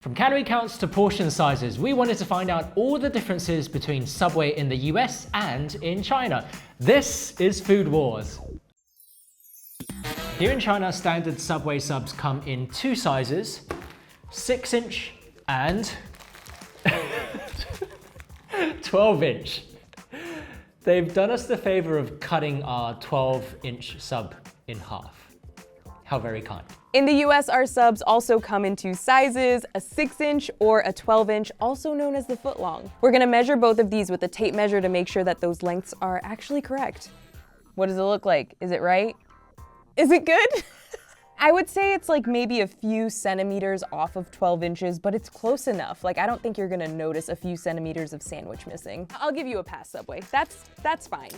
From calorie counts to portion sizes, we wanted to find out all the differences between Subway in the US and in China. This is Food Wars. Here in China, standard Subway subs come in two sizes, 6-inch and 12-inch. They've done us the favor of cutting our 12-inch sub in half. How very kind. In the US, our subs also come in two sizes, a 6-inch or a 12-inch, also known as the footlong. We're gonna measure both of these with a tape measure to make sure that those lengths are actually correct. What does it look like? Is it right? Is it good? I would say it's like maybe a few centimeters off of 12 inches, but it's close enough. Like, I don't think you're gonna notice a few centimeters of sandwich missing. I'll give you a pass, Subway. That's fine.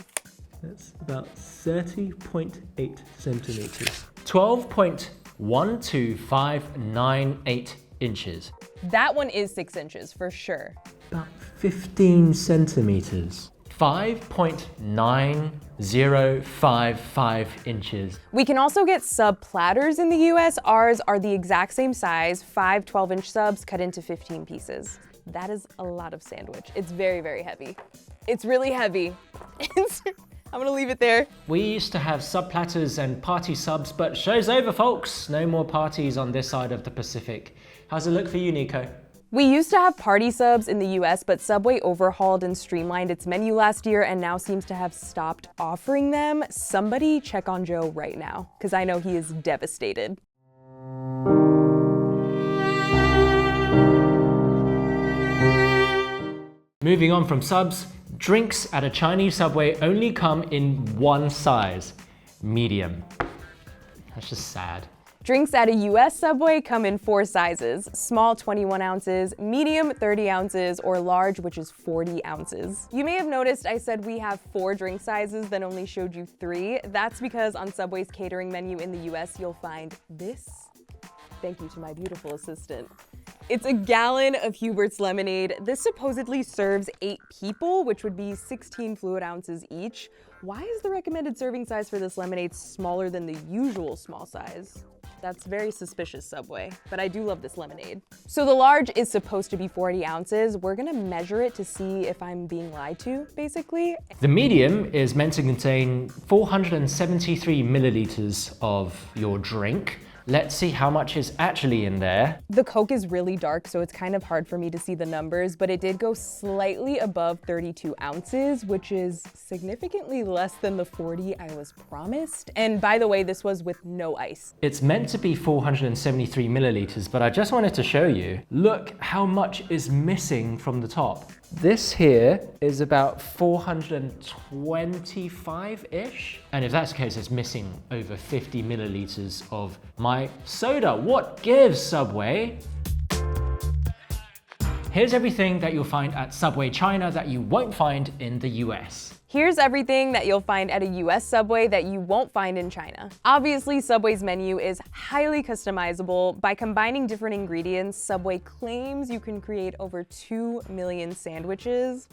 That's about 30.8 centimeters. 12.12598 inches. That one is 6 inches for sure. About 15 centimeters. 5.9055 inches. We can also get sub platters in the US. Ours are the exact same size, 5 12-inch subs cut into 15 pieces. That is a lot of sandwich. It's very, very heavy. It's really heavy. I'm gonna leave it there. We used to have sub platters and party subs, but show's over, folks. No more parties on this side of the Pacific. How's it look for you, Nico? We used to have party subs in the US, but Subway overhauled and streamlined its menu last year and now seems to have stopped offering them. Somebody check on Joe right now, because I know he is devastated. Moving on from subs, drinks at a Chinese Subway only come in one size, medium. That's just sad. Drinks at a US Subway come in 4 sizes, small 21 ounces, medium 30 ounces, or large, which is 40 ounces. You may have noticed I said we have 4 drink sizes, then only showed you 3. That's because on Subway's catering menu in the US, you'll find this. Thank you to my beautiful assistant. It's a gallon of Hubert's lemonade. This supposedly serves 8 people, which would be 16 fluid ounces each. Why is the recommended serving size for this lemonade smaller than the usual small size? That's very suspicious, Subway, but I do love this lemonade. So the large is supposed to be 40 ounces. We're gonna measure it to see if I'm being lied to, basically. The medium is meant to contain 473 milliliters of your drink. Let's see how much is actually in there. The Coke is really dark, so it's kind of hard for me to see the numbers, but it did go slightly above 32 ounces, which is significantly less than the 40 I was promised. And by the way, this was with no ice. It's meant to be 473 milliliters, but I just wanted to show you, look how much is missing from the top. This here is about 425-ish. And if that's the case, it's missing over 50 milliliters of my soda. What gives, Subway? Here's everything that you'll find at Subway China that you won't find in the US. Here's everything that you'll find at a US Subway that you won't find in China. Obviously, Subway's menu is highly customizable. By combining different ingredients, Subway claims you can create over 2 million sandwiches.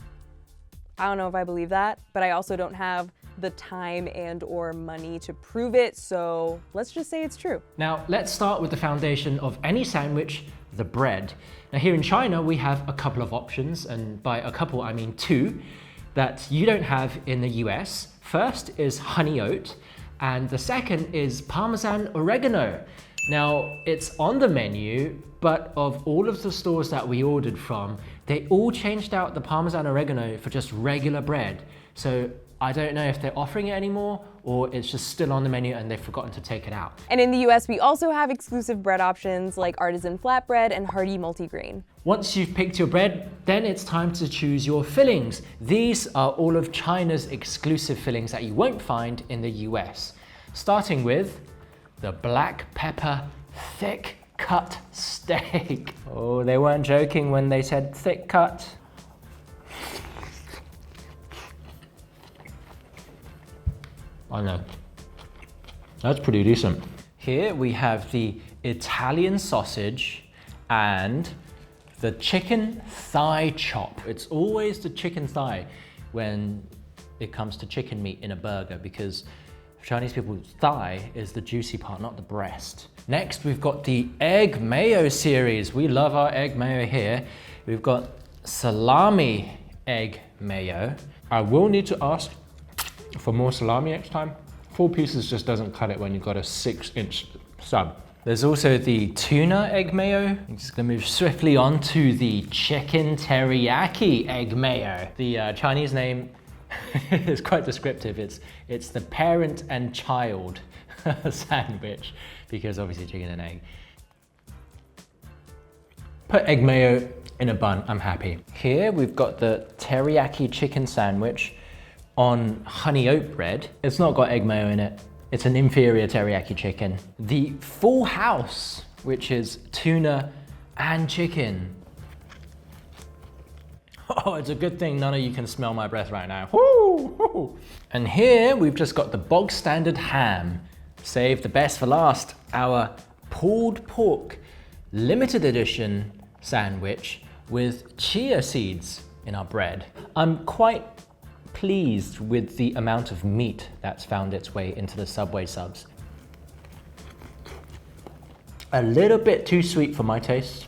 I don't know if I believe that, but I also don't have the time and/or money to prove it, so let's just say it's true. Now, let's start with the foundation of any sandwich, the bread. Now, here in China, we have a couple of options, and by a couple, I mean 2. That you don't have in the US. First is honey oat, and the second is Parmesan oregano. Now, it's on the menu, but of all of the stores that we ordered from, they all changed out the Parmesan oregano for just regular bread. So I don't know if they're offering it anymore or it's just still on the menu and they've forgotten to take it out. And in the US, we also have exclusive bread options like artisan flatbread and hearty multigrain. Once you've picked your bread, then it's time to choose your fillings. These are all of China's exclusive fillings that you won't find in the US. Starting with the black pepper thick cut steak. Oh, they weren't joking when they said thick cut. I know. That's pretty decent. Here we have the Italian sausage and the chicken thigh chop. It's always the chicken thigh when it comes to chicken meat in a burger because For Chinese people, thigh is the juicy part, not the breast. Next, we've got the egg mayo series. We love our egg mayo here. We've got salami egg mayo. I will need to ask for more salami next time. 4 pieces just doesn't cut it when you've got a 6-inch sub. There's also the tuna egg mayo. I'm just gonna move swiftly on to the chicken teriyaki egg mayo. The Chinese name is quite descriptive. It's the parent and child sandwich, because obviously chicken and egg. Put egg mayo in a bun, I'm happy. Here we've got the teriyaki chicken sandwich on honey oat bread. It's not got egg mayo in it. It's an inferior teriyaki chicken. The full house, which is tuna and chicken. Oh, it's a good thing none of you can smell my breath right now. Woo! And here we've just got the bog standard ham. Save the best for last, our pulled pork limited edition sandwich with chia seeds in our bread. I'm quite pleased with the amount of meat that's found its way into the Subway subs. A little bit too sweet for my taste,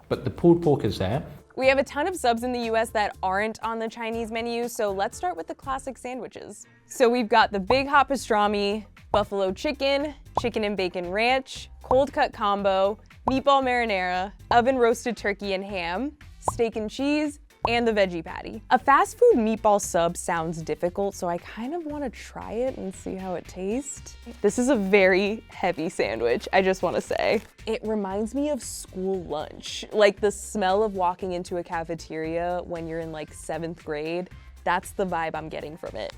but the pulled pork is there. We have a ton of subs in the US that aren't on the Chinese menu, so let's start with the classic sandwiches. So we've got the big hot pastrami, buffalo chicken, chicken and bacon ranch, cold cut combo, meatball marinara, oven roasted turkey and ham, steak and cheese, and the veggie patty. A fast food meatball sub sounds difficult, so I kind of want to try it and see how it tastes. This is a very heavy sandwich, I just want to say. It reminds me of school lunch, like the smell of walking into a cafeteria when you're in like 7th grade. That's the vibe I'm getting from it.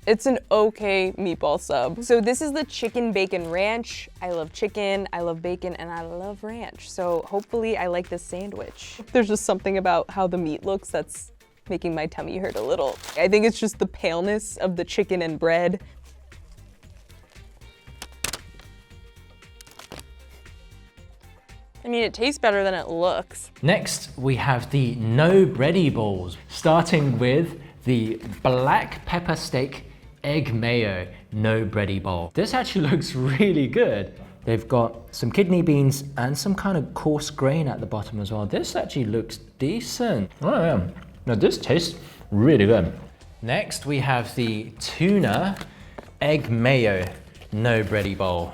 It's an okay meatball sub. So this is the chicken bacon ranch. I love chicken, I love bacon, and I love ranch. So hopefully I like this sandwich. There's just something about how the meat looks that's making my tummy hurt a little. I think it's just the paleness of the chicken and bread. I mean, it tastes better than it looks. Next, we have the no bready bowls, starting with the black pepper steak egg mayo no bready bowl. This actually looks really good. They've got some kidney beans and some kind of coarse grain at the bottom as well. This actually looks decent. Oh yeah, now this tastes really good. Next, we have the tuna egg mayo no bready bowl.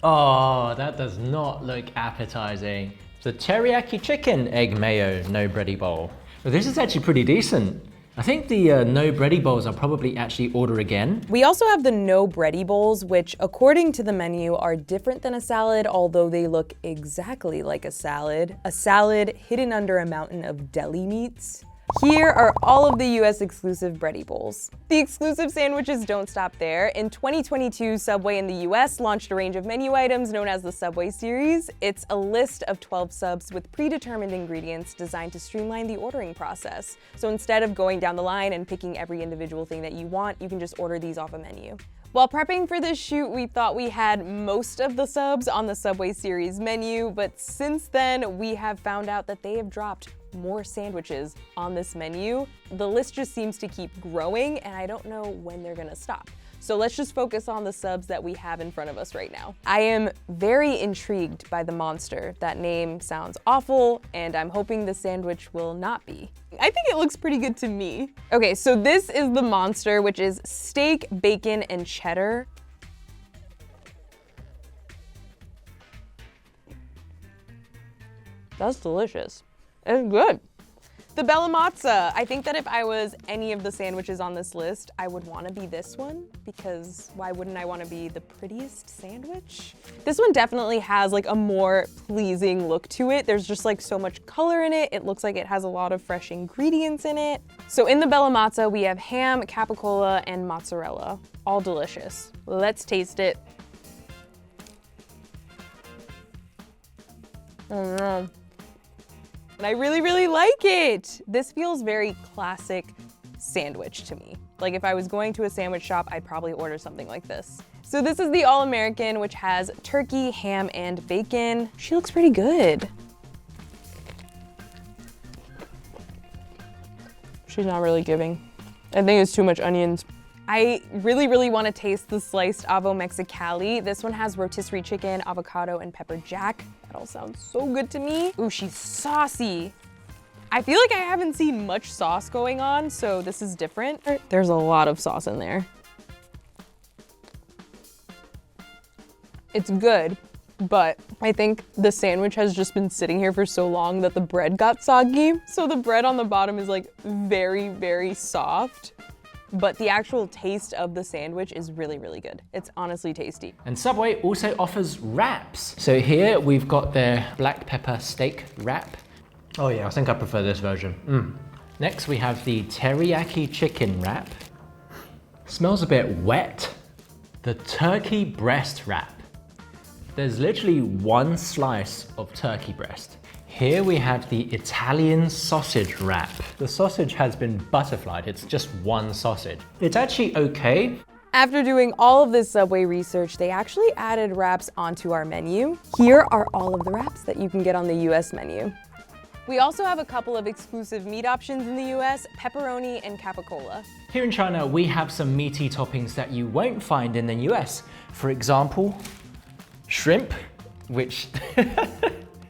Oh, that does not look appetizing. The teriyaki chicken egg mayo no bready bowl. Well, this is actually pretty decent. I think the no bready bowls I'll probably actually order again. We also have the no bready bowls, which according to the menu are different than a salad, although they look exactly like a salad. A salad hidden under a mountain of deli meats. Here are all of the US exclusive bready bowls. The exclusive sandwiches don't stop there. In 2022, Subway in the US launched a range of menu items known as the Subway series. It's a list of 12 subs with predetermined ingredients designed to streamline the ordering process. So instead of going down the line and picking every individual thing that you want, you can just order these off a menu. While prepping for this shoot, we thought we had most of the subs on the Subway series menu, but since then, we have found out that they have dropped more sandwiches on this menu. The list just seems to keep growing, and I don't know when they're gonna stop. So let's just focus on the subs that we have in front of us right now. I am very intrigued by the monster. That name sounds awful, and I'm hoping the sandwich will not be. I think it looks pretty good to me. Okay, so this is the monster, which is steak, bacon, and cheddar. That's delicious. It's good. The Bella Matza. I think that if I was any of the sandwiches on this list, I would want to be this one, because why wouldn't I want to be the prettiest sandwich? This one definitely has like a more pleasing look to it. There's just like so much color in it. It looks like it has a lot of fresh ingredients in it. So in the Bella Matza, we have ham, capicola, and mozzarella. All delicious. Let's taste it. Oh no. And I really, really like it. This feels very classic sandwich to me. Like if I was going to a sandwich shop, I'd probably order something like this. So this is the All-American, which has turkey, ham, and bacon. She looks pretty good. She's not really giving. I think it's too much onions. I really want to taste the sliced avo mexicali. This one has rotisserie chicken, avocado, and pepper jack. That all sounds so good to me. Ooh, she's saucy. I feel like I haven't seen much sauce going on, so this is different. There's a lot of sauce in there. It's good, but I think the sandwich has just been sitting here for so long that the bread got soggy. So the bread on the bottom is like very soft, but the actual taste of the sandwich is really good. It's honestly tasty. And Subway also offers wraps. So here we've got their black pepper steak wrap. Oh yeah, I think I prefer this version. Next we have the teriyaki chicken wrap. Smells a bit wet. The turkey breast wrap. There's literally one slice of turkey breast. Here we have the Italian sausage wrap. The sausage has been butterflied, it's just one sausage. It's actually okay. After doing all of this Subway research, they actually added wraps onto our menu. Here are all of the wraps that you can get on the US menu. We also have a couple of exclusive meat options in the US, pepperoni and capicola. Here in China, we have some meaty toppings that you won't find in the US. For example, shrimp, which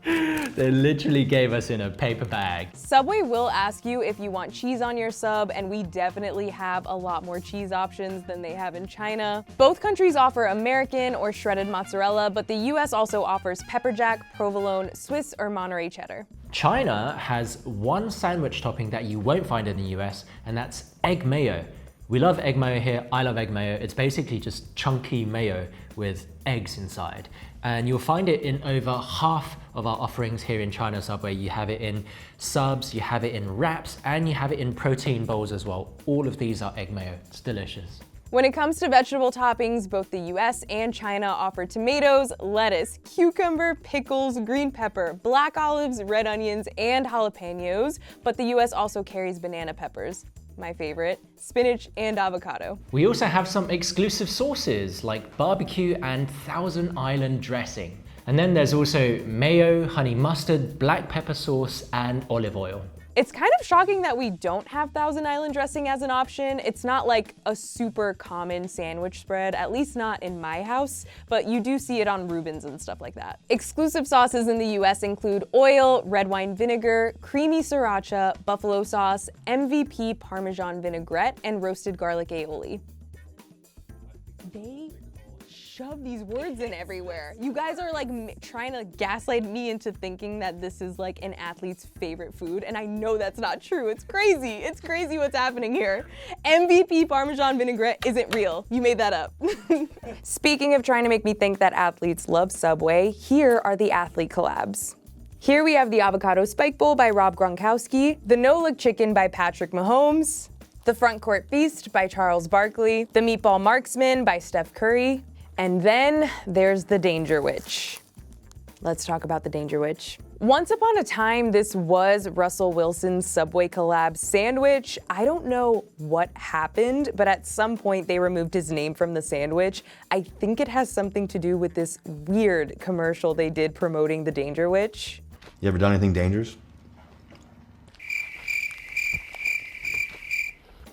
they literally gave us in a paper bag. Subway will ask you if you want cheese on your sub, and we definitely have a lot more cheese options than they have in China. Both countries offer American or shredded mozzarella, but the US also offers pepper jack, provolone, Swiss, or Monterey cheddar. China has one sandwich topping that you won't find in the US, and that's egg mayo. We love egg mayo here, I love egg mayo. It's basically just chunky mayo with eggs inside. And you'll find it in over half of our offerings here in China Subway. You have it in subs, you have it in wraps, and you have it in protein bowls as well. All of these are egg mayo, it's delicious. When it comes to vegetable toppings, both the US and China offer tomatoes, lettuce, cucumber, pickles, green pepper, black olives, red onions, and jalapenos, but the US also carries banana peppers. My favorite, spinach and avocado. We also have some exclusive sauces like barbecue and Thousand Island dressing. And then there's also mayo, honey mustard, black pepper sauce, and olive oil. It's kind of shocking that we don't have Thousand Island dressing as an option. It's not like a super common sandwich spread, at least not in my house, but you do see it on Reubens and stuff like that. Exclusive sauces in the US include oil, red wine vinegar, creamy sriracha, buffalo sauce, MVP Parmesan vinaigrette, and roasted garlic aioli. They shove these words in everywhere. You guys are like trying to gaslight me into thinking that this is like an athlete's favorite food, and I know that's not true. It's crazy. It's crazy what's happening here. MVP Parmesan vinaigrette isn't real. You made that up. Speaking of trying to make me think that athletes love Subway, here are the athlete collabs. Here we have the Avocado Spike Bowl by Rob Gronkowski, the No Look Chicken by Patrick Mahomes, the Front Court Feast by Charles Barkley, the Meatball Marksman by Steph Curry, and then there's the Danger Witch. Let's talk about the Danger Witch. Once upon a time, this was Russell Wilson's Subway collab sandwich. I don't know what happened, but at some point they removed his name from the sandwich. I think it has something to do with this weird commercial they did promoting the Danger Witch. You ever done anything dangerous?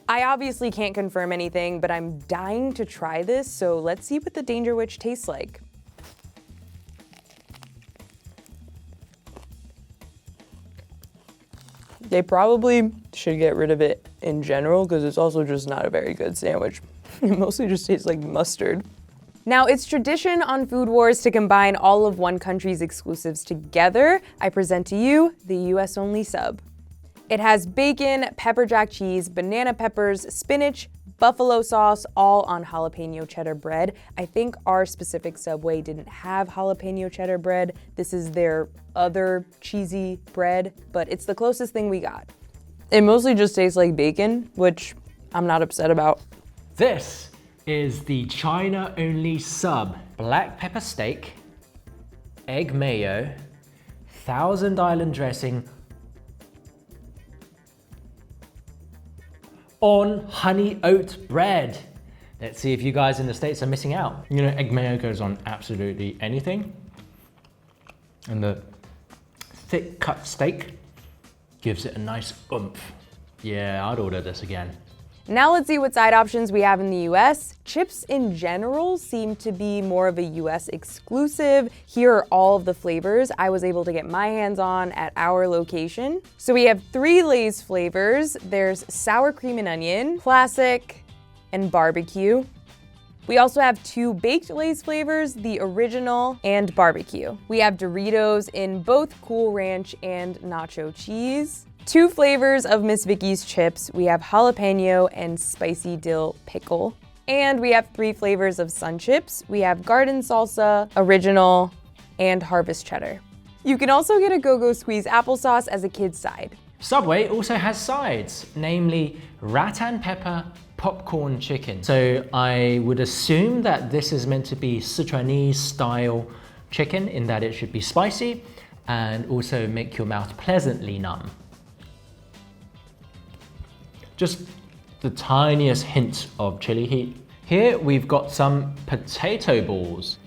I obviously can't confirm anything, but I'm dying to try this, so let's see what the Danger Witch tastes like. They probably should get rid of it in general, because it's also just not a very good sandwich. It mostly just tastes like mustard. Now, it's tradition on Food Wars to combine all of one country's exclusives together. I present to you the US-only sub. It has bacon, pepper jack cheese, banana peppers, spinach, buffalo sauce, all on jalapeno cheddar bread. I think our specific Subway didn't have jalapeno cheddar bread. This is their other cheesy bread, but it's the closest thing we got. It mostly just tastes like bacon, which I'm not upset about. This is the China-only sub. Black pepper steak, egg mayo, Thousand Island dressing, on honey oat bread. Let's see if you guys in the States are missing out. You know, egg mayo goes on absolutely anything. And the thick cut steak gives it a nice oomph. Yeah, I'd order this again. Now let's see what side options we have in the US. Chips in general seem to be more of a US exclusive. Here are all of the flavors I was able to get my hands on at our location. So we have 3 Lay's flavors. There's sour cream and onion, classic, and barbecue. We also have 2 baked Lay's flavors, the original and barbecue. We have Doritos in both Cool Ranch and nacho cheese. 2 flavors of Miss Vicky's chips. We have jalapeno and spicy dill pickle. And we have 3 flavors of Sun Chips. We have garden salsa, original, and harvest cheddar. You can also get a Go-Go Squeeze applesauce as a kid's side. Subway also has sides, namely rattan pepper, popcorn chicken. So I would assume that this is meant to be Sichuanese style chicken in that it should be spicy and also make your mouth pleasantly numb. Just the tiniest hint of chili heat. Here we've got some potato balls.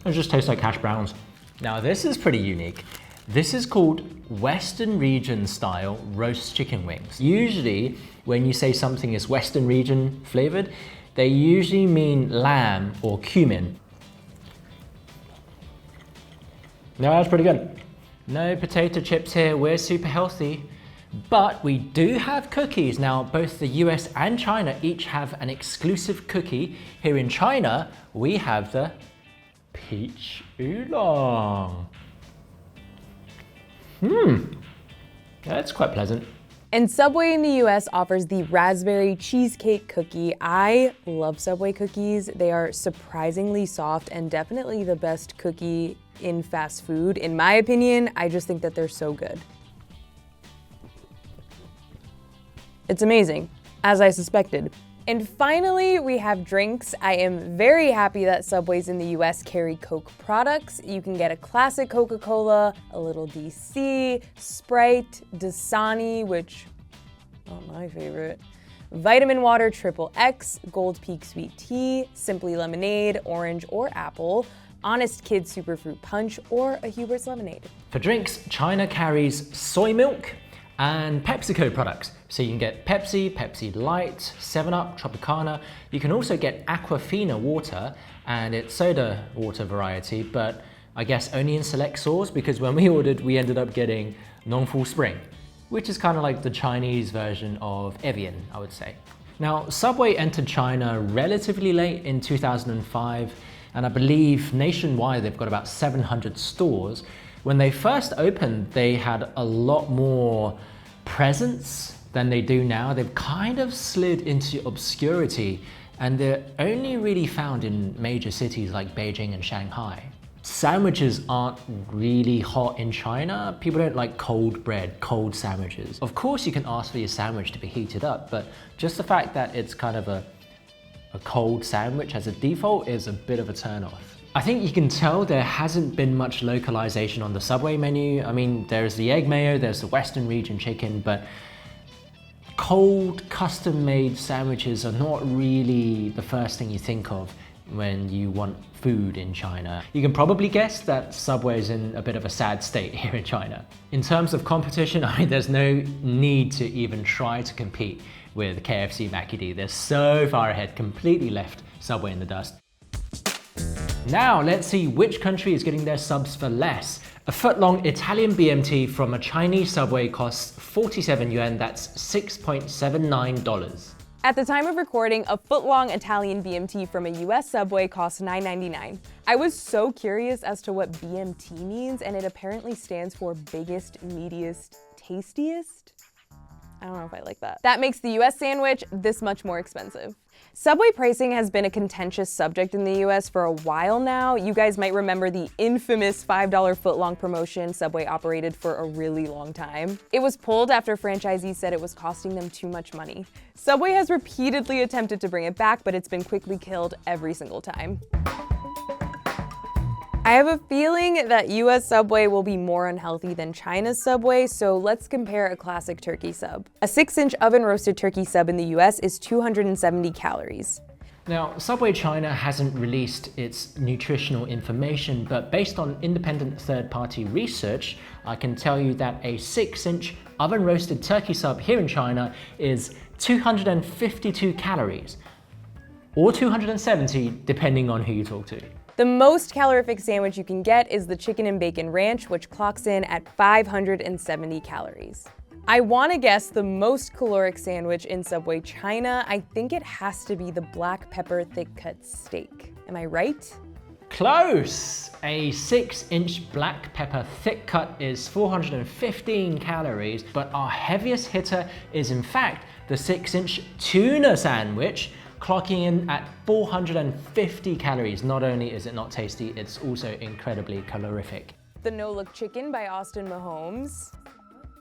It just tastes like hash browns. Now this is pretty unique. This is called Western region style roast chicken wings. Usually when you say something is Western region flavored, they usually mean lamb or cumin. No, that's pretty good. No potato chips here, we're super healthy. But we do have cookies. Now, both the US and China each have an exclusive cookie. Here in China, we have the peach oolong. That's quite pleasant. And Subway in the US offers the raspberry cheesecake cookie. I love Subway cookies. They are surprisingly soft and definitely the best cookie in fast food. In my opinion, I just think that they're so good. It's amazing, as I suspected. And finally, we have drinks. I am very happy that Subways in the US carry Coke products. You can get a classic Coca-Cola, a little DC, Sprite, Dasani, which, not my favorite, Vitamin Water Triple X, Gold Peak Sweet Tea, Simply Lemonade, Orange or Apple, Honest Kid Superfruit Punch, or a Hubert's Lemonade. For drinks, China carries soy milk and PepsiCo products. So you can get Pepsi, Pepsi Light, 7-Up, Tropicana. You can also get Aquafina water, and it's soda water variety, but I guess only in select stores, because when we ordered, we ended up getting Nongfu Spring, which is kind of like the Chinese version of Evian, I would say. Now, Subway entered China relatively late in 2005, and I believe nationwide they've got about 700 stores. When they first opened, they had a lot more presence than they do now. They've kind of slid into obscurity, and they're only really found in major cities like Beijing and Shanghai. Sandwiches aren't really hot in China. People don't like cold bread, cold sandwiches. Of course you can ask for your sandwich to be heated up, but just the fact that it's kind of a cold sandwich as a default is a bit of a turnoff. I think you can tell there hasn't been much localization on the Subway menu. I mean, there's the egg mayo, there's the Western region chicken, but cold, custom-made sandwiches are not really the first thing you think of when you want food in China. You can probably guess that Subway is in a bit of a sad state here in China. In terms of competition, I mean, there's no need to even try to compete with KFC, Mackie D. They're so far ahead, completely left Subway in the dust. Now let's see which country is getting their subs for less. A foot-long Italian BMT from a Chinese Subway costs 47 yuan, that's $6.79. At the time of recording, a foot-long Italian BMT from a US Subway costs $9.99. I was so curious as to what BMT means, and it apparently stands for biggest, meatiest, tastiest? I don't know if I like that. That makes the US sandwich this much more expensive. Subway pricing has been a contentious subject in the US for a while now. You guys might remember the infamous $5 footlong promotion Subway operated for a really long time. It was pulled after franchisees said it was costing them too much money. Subway has repeatedly attempted to bring it back, but it's been quickly killed every single time. I have a feeling that US Subway will be more unhealthy than China's Subway, so let's compare a classic turkey sub. A 6-inch oven-roasted turkey sub in the US is 270 calories. Now, Subway China hasn't released its nutritional information, but based on independent third-party research, I can tell you that a 6-inch oven-roasted turkey sub here in China is 252 calories, or 270 depending on who you talk to. The most calorific sandwich you can get is the chicken and bacon ranch, which clocks in at 570 calories. I want to guess the most caloric sandwich in Subway China. I think it has to be the black pepper thick cut steak. Am I right? Close! A 6-inch black pepper thick cut is 415 calories, but our heaviest hitter is in fact the 6-inch tuna sandwich, clocking in at 450 calories. Not only is it not tasty, it's also incredibly calorific. The No Look Chicken by Austin Mahomes.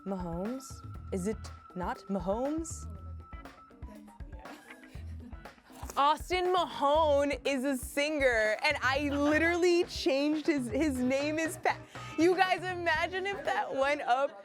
Mahomes? Is it not Mahomes? Austin Mahone is a singer, and I literally changed his name is You guys, imagine if that went up